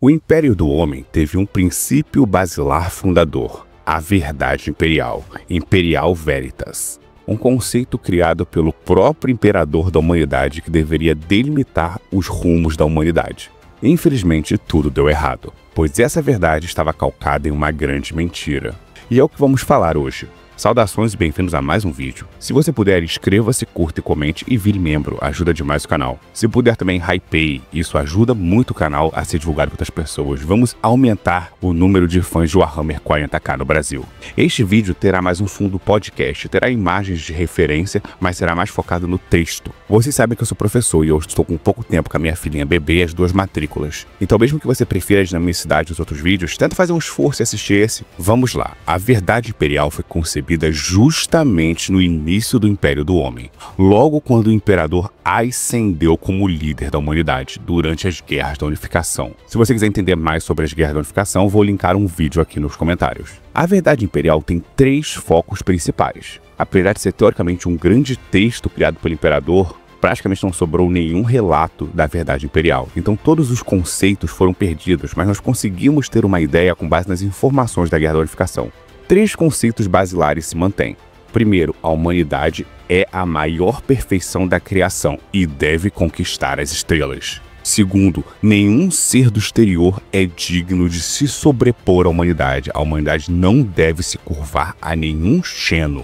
O Império do Homem teve um princípio basilar fundador, a verdade imperial, Imperial Veritas. Um conceito criado pelo próprio imperador da humanidade que deveria delimitar os rumos da humanidade. Infelizmente, tudo deu errado, pois essa verdade estava calcada em uma grande mentira. E é o que vamos falar hoje. Saudações e bem-vindos a mais um vídeo. Se você puder, inscreva-se, curta e comente e vire membro, ajuda demais o canal. Se puder também, hypeie, isso ajuda muito o canal a ser divulgado por outras pessoas. Vamos aumentar o número de fãs de Warhammer 40k no Brasil. Este vídeo terá mais um fundo podcast, terá imagens de referência, mas será mais focado no texto. Vocês sabem que eu sou professor e eu estou com pouco tempo com a minha filhinha bebê e as 2 matrículas. Então mesmo que você prefira a dinamicidade dos outros vídeos, tenta fazer um esforço e assistir esse. Vamos lá. A verdade imperial foi concebida justamente no início do Império do Homem, logo quando o Imperador ascendeu como líder da humanidade, durante as Guerras da Unificação. Se você quiser entender mais sobre as Guerras da Unificação, vou linkar um vídeo aqui nos comentários. A verdade imperial tem 3 focos principais. Apesar de ser teoricamente um grande texto criado pelo Imperador, praticamente não sobrou nenhum relato da verdade imperial. Então todos os conceitos foram perdidos, mas nós conseguimos ter uma ideia com base nas informações da Guerra da Unificação. 3 conceitos basilares se mantêm. Primeiro, a humanidade é a maior perfeição da criação e deve conquistar as estrelas. Segundo, nenhum ser do exterior é digno de se sobrepor à humanidade. A humanidade não deve se curvar a nenhum Xeno.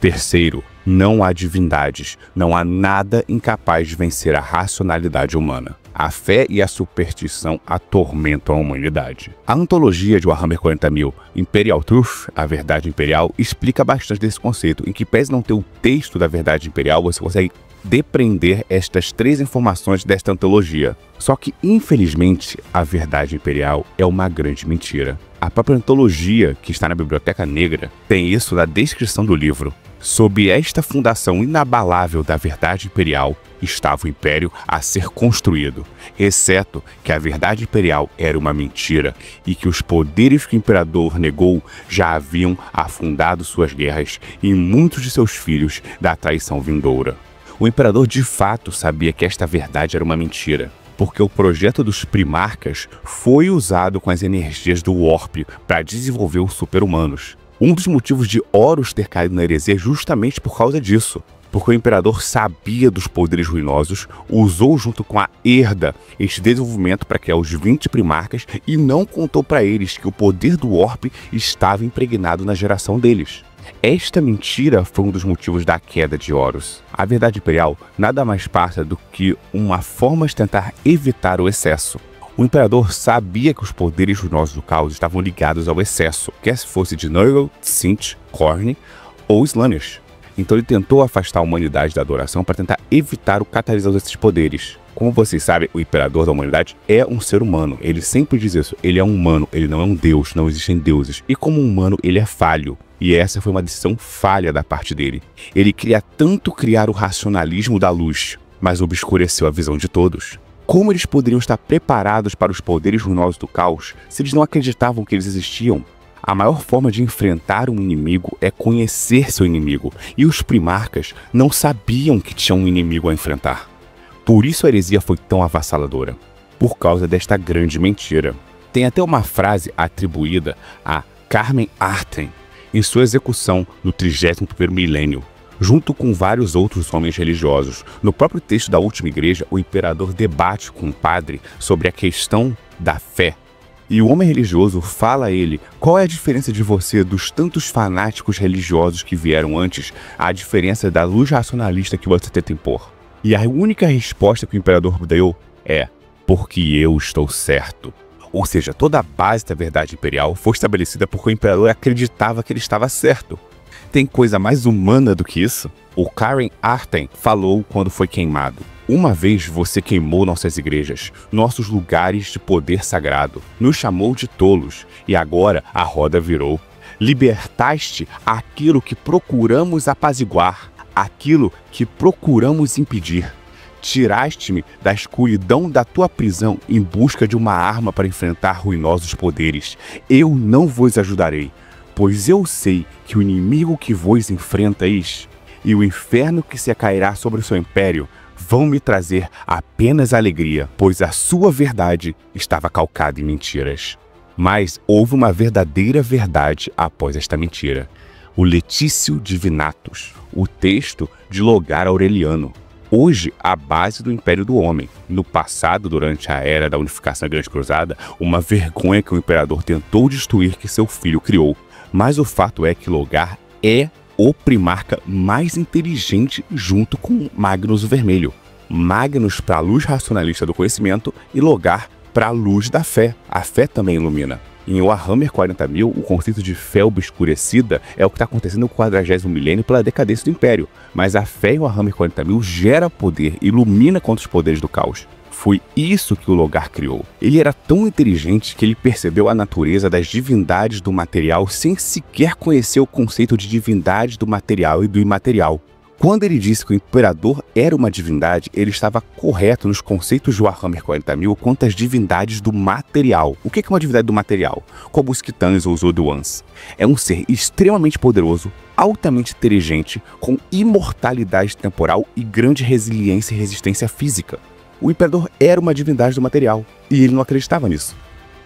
Terceiro, não há divindades, não há nada incapaz de vencer a racionalidade humana. A fé e a superstição atormentam a humanidade. A antologia de Warhammer 40.000, Imperial Truth, a verdade imperial, explica bastante desse conceito, em que pese não ter o texto da verdade imperial, você consegue depreender estas 3 informações desta antologia. Só que, infelizmente, a verdade imperial é uma grande mentira. A própria antologia, que está na Biblioteca Negra, tem isso na descrição do livro. Sob esta fundação inabalável da verdade imperial, estava o Império a ser construído, exceto que a verdade imperial era uma mentira e que os poderes que o Imperador negou já haviam afundado suas guerras e muitos de seus filhos da traição vindoura. O Imperador de fato sabia que esta verdade era uma mentira, porque o projeto dos Primarcas foi usado com as energias do Warp para desenvolver os super-humanos. Um dos motivos de Horus ter caído na heresia é justamente por causa disso, porque o Imperador sabia dos poderes ruinosos, usou junto com a Herda este desenvolvimento para criar os 20 Primarcas e não contou para eles que o poder do Warp estava impregnado na geração deles. Esta mentira foi um dos motivos da queda de Horus. A verdade imperial nada mais passa do que uma forma de tentar evitar o excesso. O Imperador sabia que os poderes ruinosos do caos estavam ligados ao excesso, quer se fosse de Nurgle, Tzeentch, Khorne ou Slaanesh. Então ele tentou afastar a humanidade da adoração para tentar evitar o catalisador desses poderes. Como vocês sabem, o Imperador da humanidade é um ser humano. Ele sempre diz isso. Ele é um humano, ele não é um deus, não existem deuses. E como humano, ele é falho. E essa foi uma decisão falha da parte dele. Ele queria tanto criar o racionalismo da luz, mas obscureceu a visão de todos. Como eles poderiam estar preparados para os poderes ruinosos do caos se eles não acreditavam que eles existiam? A maior forma de enfrentar um inimigo é conhecer seu inimigo, e os Primarcas não sabiam que tinham um inimigo a enfrentar. Por isso a heresia foi tão avassaladora, por causa desta grande mentira. Tem até uma frase atribuída a Carmen Arten em sua execução no 31º milênio, junto com vários outros homens religiosos. No próprio texto da Última Igreja, o Imperador debate com o padre sobre a questão da fé. E o homem religioso fala a ele: qual é a diferença de você dos tantos fanáticos religiosos que vieram antes, a diferença da luz racionalista que você tenta impor? E a única resposta que o Imperador deu é: porque eu estou certo. Ou seja, toda a base da verdade imperial foi estabelecida porque o Imperador acreditava que ele estava certo. Tem coisa mais humana do que isso? O Karen Arten falou quando foi queimado: uma vez você queimou nossas igrejas, nossos lugares de poder sagrado, nos chamou de tolos, e agora a roda virou. Libertaste aquilo que procuramos apaziguar, aquilo que procuramos impedir. Tiraste-me da escuridão da tua prisão em busca de uma arma para enfrentar ruinosos poderes. Eu não vos ajudarei, pois eu sei que o inimigo que vos enfrentais e o inferno que se cairá sobre o seu império vão me trazer apenas alegria, pois a sua verdade estava calcada em mentiras. Mas houve uma verdadeira verdade após esta mentira. O Letício Divinatus, o texto de Logar Aureliano. Hoje, a base do Império do Homem. No passado, durante a era da unificação da Grande Cruzada, uma vergonha que o imperador tentou destruir que seu filho criou. Mas o fato é que Logar é o primarca mais inteligente junto com Magnus o Vermelho. Magnus para a luz racionalista do conhecimento e Logar para a luz da fé. A fé também ilumina. Em Warhammer 40.000, o conceito de fé obscurecida é o que está acontecendo no 40º milênio pela decadência do Império. Mas a fé em Warhammer 40.000 gera poder, ilumina contra os poderes do caos. Foi isso que o Logar criou. Ele era tão inteligente que ele percebeu a natureza das divindades do material sem sequer conhecer o conceito de divindade do material e do imaterial. Quando ele disse que o imperador era uma divindade, ele estava correto nos conceitos de Warhammer 40.000 quanto às divindades do material. O que é uma divindade do material? Como os Kitãs ou os Odoans. É um ser extremamente poderoso, altamente inteligente, com imortalidade temporal e grande resiliência e resistência física. O imperador era uma divindade do material, e ele não acreditava nisso.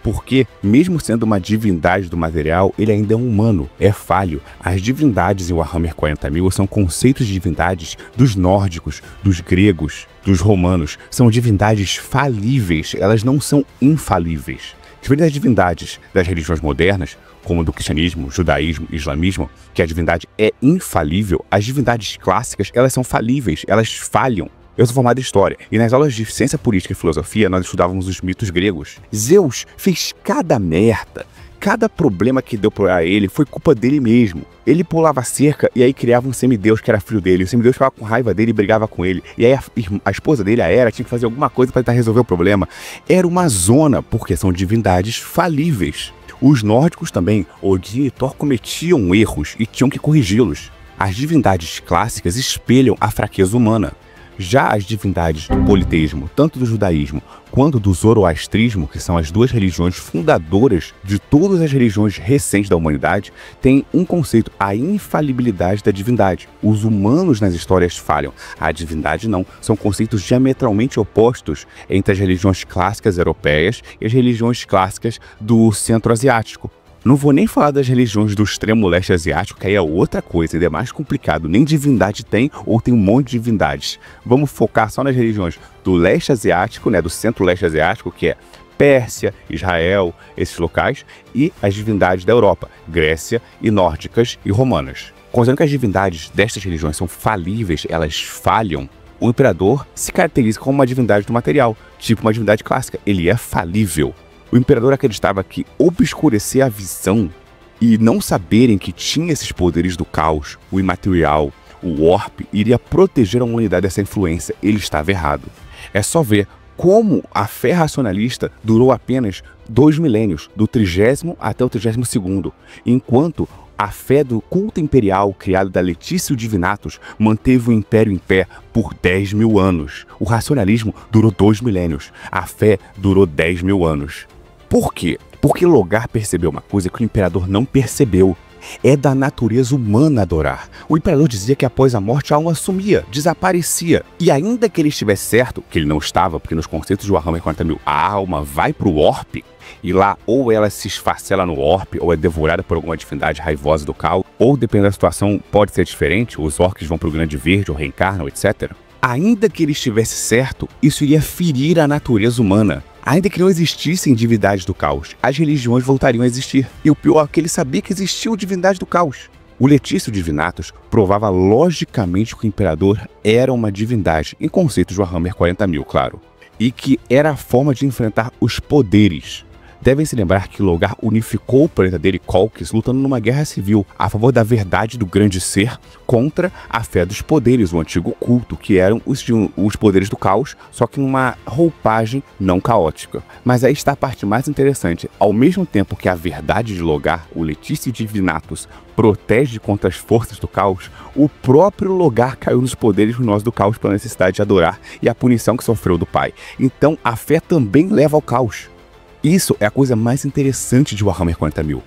Porque, mesmo sendo uma divindade do material, ele ainda é um humano, é falho. As divindades em Warhammer 40.000 são conceitos de divindades dos nórdicos, dos gregos, dos romanos. São divindades falíveis, elas não são infalíveis. Diferente das divindades das religiões modernas, como do cristianismo, judaísmo e islamismo, que a divindade é infalível, as divindades clássicas, elas são falíveis, elas falham. Eu sou formado em História, e nas aulas de Ciência Política e Filosofia nós estudávamos os mitos gregos. Zeus fez cada merda, cada problema que deu pra ele foi culpa dele mesmo. Ele pulava a cerca e aí criava um semideus que era filho dele, o semideus ficava com raiva dele e brigava com ele. E aí a esposa dele, a Hera, tinha que fazer alguma coisa para tentar resolver o problema. Era uma zona, porque são divindades falíveis. Os nórdicos também, Odin e Thor cometiam erros e tinham que corrigi-los. As divindades clássicas espelham a fraqueza humana. Já as divindades do politeísmo, tanto do judaísmo quanto do zoroastrismo, que são as duas religiões fundadoras de todas as religiões recentes da humanidade, têm um conceito, a infalibilidade da divindade. Os humanos nas histórias falham, a divindade não. São conceitos diametralmente opostos entre as religiões clássicas europeias e as religiões clássicas do centro-asiático. Não vou nem falar das religiões do extremo leste asiático, que aí é outra coisa, ainda é mais complicado. Nem divindade tem, ou tem um monte de divindades. Vamos focar só nas religiões do leste asiático, né, do centro-leste asiático, que é Pérsia, Israel, esses locais, e as divindades da Europa, Grécia e nórdicas e romanas. Considerando que as divindades destas religiões são falíveis, elas falham, o imperador se caracteriza como uma divindade do material, tipo uma divindade clássica. Ele é falível. O imperador acreditava que obscurecer a visão e não saberem que tinha esses poderes do caos, o imaterial, o Warp, iria proteger a humanidade dessa influência. Ele estava errado. É só ver como a fé racionalista durou apenas 2 milênios, do 30º até o 32º, enquanto a fé do culto imperial criado da Letício Divinatus manteve o império em pé por 10 mil anos. O racionalismo durou 2 milênios, a fé durou 10 mil anos. Por quê? Porque Logar percebeu uma coisa que o imperador não percebeu. É da natureza humana adorar. O imperador dizia que após a morte a alma sumia, desaparecia. E ainda que ele estivesse certo, que ele não estava, porque nos conceitos de Warhammer 40.000 a alma vai para o Orp, e lá ou ela se esfacela no Orp, ou é devorada por alguma divindade raivosa do caos, ou dependendo da situação pode ser diferente, os orcs vão para o Grande Verde ou reencarnam, etc. Ainda que ele estivesse certo, isso iria ferir a natureza humana. Ainda que não existissem divindades do caos, as religiões voltariam a existir. E o pior é que ele sabia que existia divindade do caos. O Letício Divinatus provava logicamente que o imperador era uma divindade, em conceitos de Warhammer 40.000, claro. E que era a forma de enfrentar os poderes. Devem se lembrar que Logar unificou o planeta dele, Colchis, lutando numa guerra civil a favor da verdade do grande ser contra a fé dos poderes, o antigo culto, que eram os poderes do caos, só que numa roupagem não caótica. Mas aí está a parte mais interessante. Ao mesmo tempo que a verdade de Logar, o Letício Divinatus, protege contra as forças do caos, o próprio Logar caiu nos poderes luminosos do caos pela necessidade de adorar e a punição que sofreu do pai. Então a fé também leva ao caos. Isso é a coisa mais interessante de Warhammer 40.000.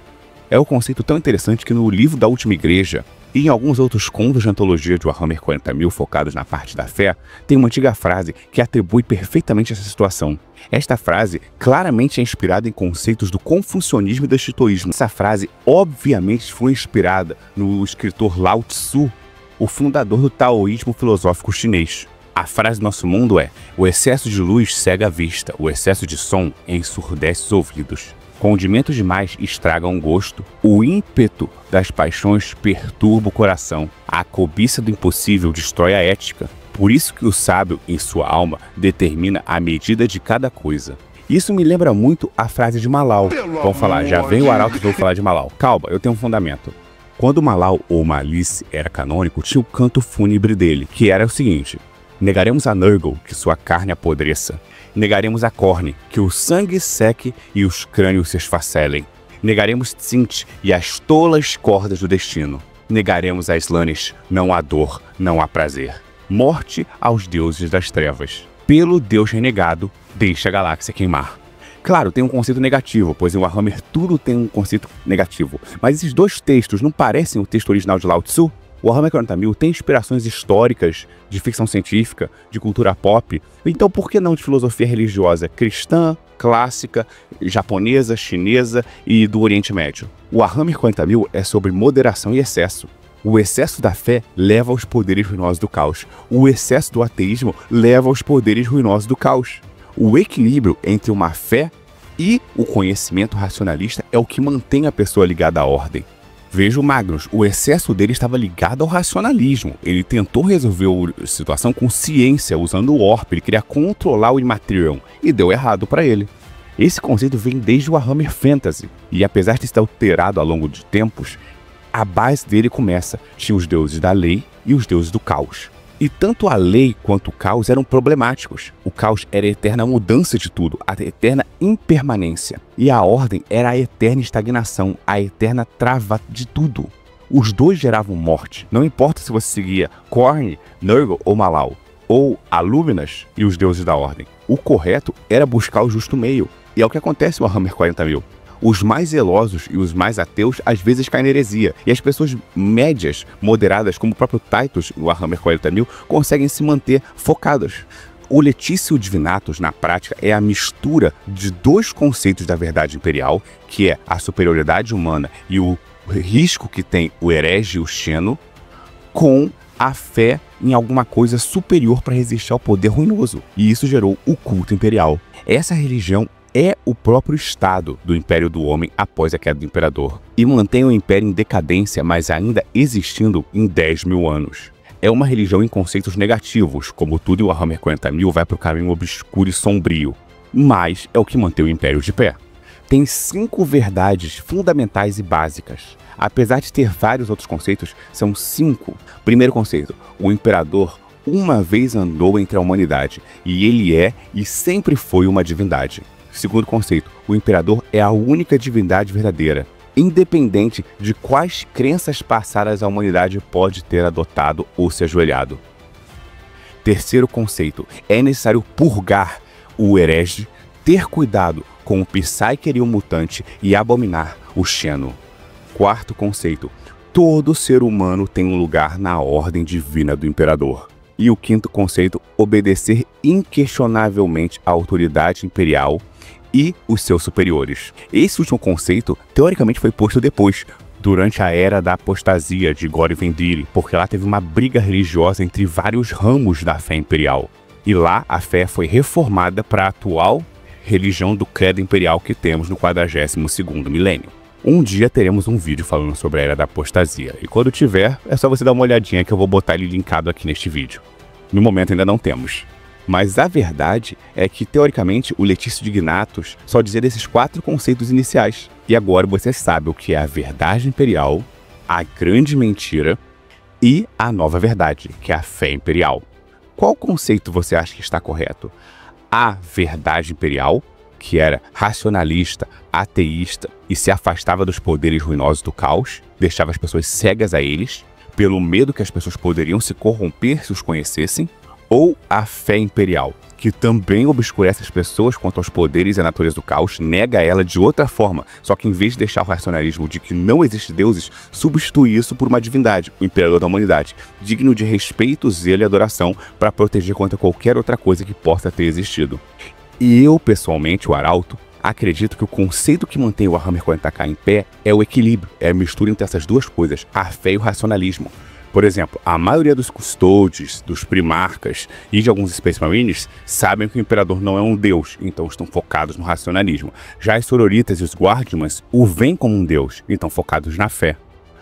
É um conceito tão interessante que no livro da Última Igreja, E em alguns outros contos de antologia de Warhammer 40.000 focados na parte da fé, tem uma antiga frase que atribui perfeitamente essa situação. Esta frase claramente é inspirada em conceitos do confucionismo e do shintoísmo. Essa frase obviamente foi inspirada no escritor Lao Tzu, o fundador do taoísmo filosófico chinês. A frase do nosso mundo é: o excesso de luz cega a vista, o excesso de som ensurdece os ouvidos. Condimentos demais estragam o gosto, o ímpeto das paixões perturba o coração, a cobiça do impossível destrói a ética. Por isso que o sábio, em sua alma, determina a medida de cada coisa. Isso me lembra muito a frase de Malau. Vamos falar, já vem o arauto que eu vou falar de Malau. Calma, eu tenho um fundamento. Quando Malau ou Malice era canônico, tinha o canto fúnebre dele, que era o seguinte: negaremos a Nurgle, que sua carne apodreça. Negaremos a Khorne, que o sangue seque e os crânios se esfacelem. Negaremos Tzeentch e as tolas cordas do destino. Negaremos a Slanesh, não há dor, não há prazer. Morte aos deuses das trevas. Pelo Deus renegado, deixa a galáxia queimar. Claro, tem um conceito negativo, pois em Warhammer tudo tem um conceito negativo. Mas esses dois textos não parecem o texto original de Lao Tzu? O Warhammer 40.000 tem inspirações históricas, de ficção científica, de cultura pop. Então por que não de filosofia religiosa cristã, clássica, japonesa, chinesa e do Oriente Médio? O Warhammer 40.000 é sobre moderação e excesso. O excesso da fé leva aos poderes ruinosos do caos. O excesso do ateísmo leva aos poderes ruinosos do caos. O equilíbrio entre uma fé e o conhecimento racionalista é o que mantém a pessoa ligada à ordem. Veja o Magnus, o excesso dele estava ligado ao racionalismo. Ele tentou resolver a situação com ciência, usando o Orp, ele queria controlar o Immaterium, e deu errado para ele. Esse conceito vem desde o Warhammer Fantasy, e apesar de estar alterado ao longo de tempos, a base dele começa: tinha os deuses da lei e os deuses do caos. E tanto a lei quanto o caos eram problemáticos. O caos era a eterna mudança de tudo, a eterna impermanência. E a ordem era a eterna estagnação, a eterna trava de tudo. Os dois geravam morte. Não importa se você seguia Khorne, Nurgle ou Malau, ou a Luminous e os deuses da ordem. O correto era buscar o justo meio. E é o que acontece no Warhammer 40.000. Os mais zelosos e os mais ateus às vezes caem na heresia, e as pessoas médias, moderadas, como o próprio Titus, no Warhammer 40.000, conseguem se manter focadas. O Letitio Divinatus, na prática, é a mistura de dois conceitos da verdade imperial, que é a superioridade humana e o risco que tem o herege e o Xeno, com a fé em alguma coisa superior para resistir ao poder ruinoso. E isso gerou o culto imperial. Essa religião é o próprio estado do Império do Homem após a queda do Imperador, e mantém o Império em decadência, mas ainda existindo em 10.000 anos. É uma religião em conceitos negativos, como tudo em Warhammer 40.000 vai para o caminho obscuro e sombrio, mas é o que mantém o Império de pé. Tem 5 verdades fundamentais e básicas. Apesar de ter vários outros conceitos, são 5. Primeiro conceito: o Imperador uma vez andou entre a humanidade, e ele é e sempre foi uma divindade. Segundo conceito: o Imperador é a única divindade verdadeira, independente de quais crenças passadas a humanidade pode ter adotado ou se ajoelhado. Terceiro conceito: é necessário purgar o herege, ter cuidado com o Psyker e o mutante e abominar o Xeno. Quarto conceito: todo ser humano tem um lugar na ordem divina do Imperador. E o quinto conceito: obedecer inquestionavelmente à autoridade imperial e os seus superiores. Esse último conceito, teoricamente, foi posto depois, durante a Era da Apostasia de Gore Vendiri, porque lá teve uma briga religiosa entre vários ramos da fé imperial. E lá a fé foi reformada para a atual religião do credo imperial que temos no 42º milênio. Um dia teremos um vídeo falando sobre a Era da Apostasia, e quando tiver, é só você dar uma olhadinha que eu vou botar ele linkado aqui neste vídeo. No momento ainda não temos. Mas a verdade é que, teoricamente, o Letitio Divinatus só dizia desses 4 conceitos iniciais. E agora você sabe o que é a verdade imperial, a grande mentira e a nova verdade, que é a fé imperial. Qual conceito você acha que está correto? A verdade imperial, que era racionalista, ateísta e se afastava dos poderes ruinosos do caos, deixava as pessoas cegas a eles, pelo medo que as pessoas poderiam se corromper se os conhecessem, ou a fé imperial, que também obscurece as pessoas quanto aos poderes e à natureza do caos, nega ela de outra forma, só que em vez de deixar o racionalismo de que não existe deuses, substitui isso por uma divindade, o imperador da humanidade, digno de respeito, zelo e adoração para proteger contra qualquer outra coisa que possa ter existido. E eu, pessoalmente, o Arauto, acredito que o conceito que mantém o Warhammer 40k em pé é o equilíbrio, é a mistura entre essas duas coisas, a fé e o racionalismo. Por exemplo, a maioria dos Custodes, dos Primarcas e de alguns Space Marines sabem que o Imperador não é um deus, então estão focados no racionalismo. Já as Sororitas e os Guardians o veem como um deus, então focados na fé.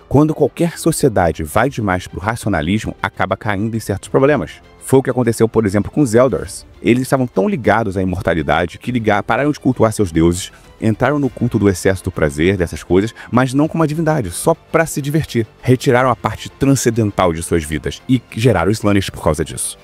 Quando qualquer sociedade vai demais para o racionalismo, acaba caindo em certos problemas. Foi o que aconteceu, por exemplo, com os Eldars. Eles estavam tão ligados à imortalidade que pararam de cultuar seus deuses, entraram no culto do excesso do prazer, dessas coisas, mas não como uma divindade, só para se divertir. Retiraram a parte transcendental de suas vidas e geraram Slaanesh por causa disso.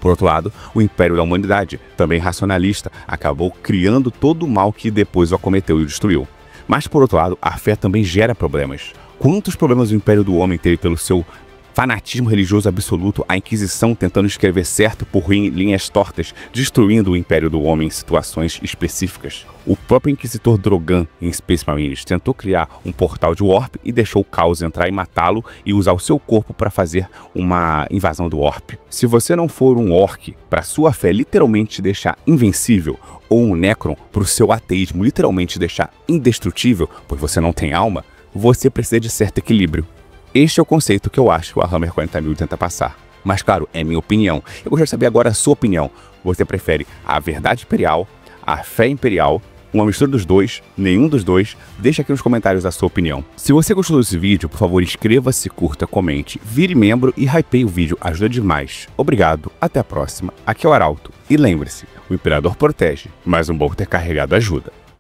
Por outro lado, o Império da Humanidade, também racionalista, acabou criando todo o mal que depois o acometeu e o destruiu. Mas, por outro lado, a fé também gera problemas. Quantos problemas o Império do Homem teve pelo seu fanatismo religioso absoluto, a Inquisição tentando escrever certo por linhas tortas, destruindo o Império do Homem em situações específicas. O próprio Inquisitor Drogan, em Space Marines, tentou criar um portal de Warp e deixou o Caos entrar e matá-lo e usar o seu corpo para fazer uma invasão do Warp. Se você não for um Orc, para sua fé literalmente te deixar invencível, ou um Necron, para o seu ateísmo literalmente te deixar indestrutível, pois você não tem alma, você precisa de certo equilíbrio. Este é o conceito que eu acho que o Warhammer 40.000 tenta passar. Mas claro, é minha opinião. Eu gostaria de saber agora a sua opinião. Você prefere a verdade imperial, a fé imperial, uma mistura dos dois, nenhum dos dois? Deixa aqui nos comentários a sua opinião. Se você gostou desse vídeo, por favor inscreva-se, curta, comente, vire membro e hypeie o vídeo, ajuda demais. Obrigado, até a próxima. Aqui é o Arauto. E lembre-se, o Imperador protege, mas um bom ter carregado ajuda.